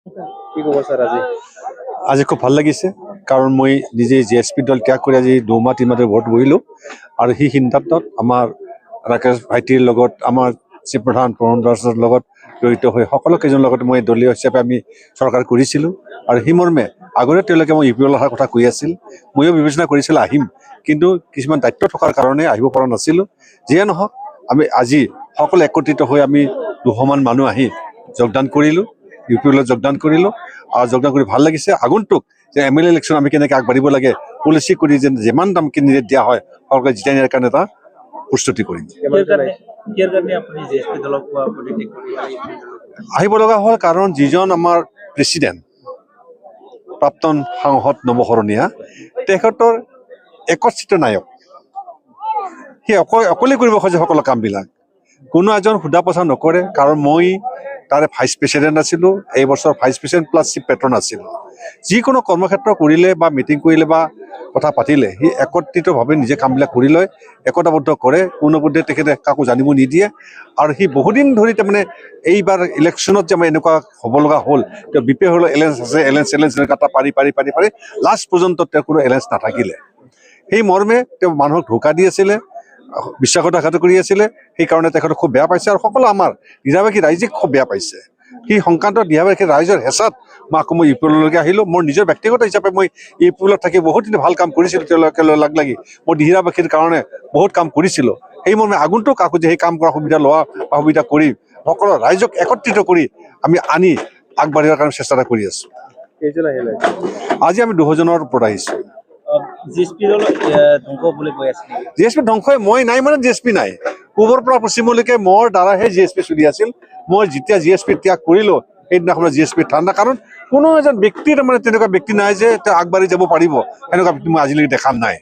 কি খবৰ স্যাৰ আজি? আজি খুব ভাল লাগিছে কাৰণ মই নিজে জেএছপি দল ত্যাগ কৰি আজি 2 মাহ 3 মাহ ধৰি ভোট বহিলোঁ আৰু সেই সিদ্ধান্তত আমাৰ ৰাকেশ ভাইটিৰ লগত আমাৰ চিফ প্ৰধান প্ৰমোদ দাসৰ লগত জড়িত হৈ সকলো কেইজনৰ লগত মই দলীয় হিচাপে আমি চৰকাৰ কৰিছিলোঁ আৰু সেই মৰ্মে আগতে তেওঁলোকে মই ইউ পি এল অহাৰ কথা কৈ আছিল ময়ো বিবেচনা কৰিছিলোঁ আহিম কিন্তু কিছুমান দায়িত্ব থকাৰ কাৰণে আহিব পৰা নাছিলোঁ যিয়ে নহওক আমি আজি সকলো একত্ৰিত হৈ আমি 200 মান মানুহ আহি যোগদান কৰিলোঁ ইউ পি এলত যোগদান কৰিলোঁ আৰু যোগদান কৰি ভাল লাগিছে আগন্তুক যে এম এল এ ইলেকশ্যন আমি কেনেকৈ আগবাঢ়িব লাগে পলিচি কৰি যেন যিমান দাম কেণ্ডিডেট দিয়া হয় সকলোকে জিতাই নিয়াৰ কাৰণে এটা প্ৰস্তুতি কৰিম আহিব লগা হ'ল কাৰণ যিজন আমাৰ প্ৰেচিডেণ্ট প্ৰাক্তন সাংসদ নৱশৰণীয়া তেখেতৰ একচ্ছিত নায়ক সি অকলে কৰিব খোজে সকলো কামবিলাক কোনো এজন সোধা পোছা নকৰে কাৰণ মই তাৰে ভাইচ প্ৰেচিডেণ্ট আছিলোঁ এই বছৰ vice president plus chief patron আছিলোঁ যিকোনো কৰ্মক্ষেত্ৰ কৰিলে বা মিটিং কৰিলে বা কথা পাতিলে সি একত্ৰিতভাৱে নিজে কামবিলাক কৰি লয় একতাবদ্ধ কৰে কোনোপধ্যে তেখেতে কাকো জানিব নিদিয়ে আৰু সি বহুদিন ধৰি তাৰমানে এইবাৰ ইলেকশ্যনত যে আমাৰ এনেকুৱা হ'ব লগা হ'ল তেওঁ বি পি এলৰ এলায়েঞ্চ আছে এলায়েঞ্চ এটা পাৰি লাষ্ট পৰ্যন্ত তেওঁৰ কোনো এলায়েঞ্চ নাথাকিলে সেই মৰ্মে তেওঁ মানুহক ধোকা দি আছিলে বিশ্বাসঘাতকতা কৰি আছিলে সেইকাৰণে তেখেতক খুব বেয়া পাইছে আৰু সকলো আমাৰ দিহাবাসী ৰাইজে খুব বেয়া পাইছে সেই সংক্ৰান্ত দিহাবাসী ৰাইজৰ হেঁচাত মই আকৌ মই ইউ পি এললৈকে আহিলোঁ মোৰ নিজৰ ব্যক্তিগত হিচাপে মই ইউ পি এলত থাকি বহুতদিন ভাল কাম কৰিছিলোঁ তেওঁলোকে লাগ লাগি মই দিহিৰাবাসীৰ কাৰণে বহুত কাম কৰিছিলোঁ সেই মৰ্মে আগন্তুক আকৌ যে সেই কাম কৰা সুবিধা লোৱা বা সুবিধা কৰি সকলো ৰাইজক একত্ৰিত কৰি আমি আনি আগবাঢ়িবৰ কাৰণে চেষ্টা এটা কৰি আছোঁ কেইজন আহিলে? আজি আমি 200 জনৰ ওপৰত আহিছোঁ জিএছপি দল ধ্বংস বুলি কৈ আছে জিএছপি ধ্বংসই মই নাই মানে জিএছপি নাই পূবৰ পৰা পশ্চিমলৈকে মোৰ দ্বাৰাহে জিএছপি চলি আছিল মই যেতিয়া জিএছপি ত্যাগ কৰিলোঁ সেইদিনাখন জিএছপি ঠাণ্ডা কাৰণ কোনো এজন ব্যক্তি তাৰমানে তেনেকুৱা ব্যক্তি নাই যে তেওঁ আগবাঢ়ি যাব পাৰিব সেনেকুৱা ব্যক্তি মই আজিলৈকে দেখা নাই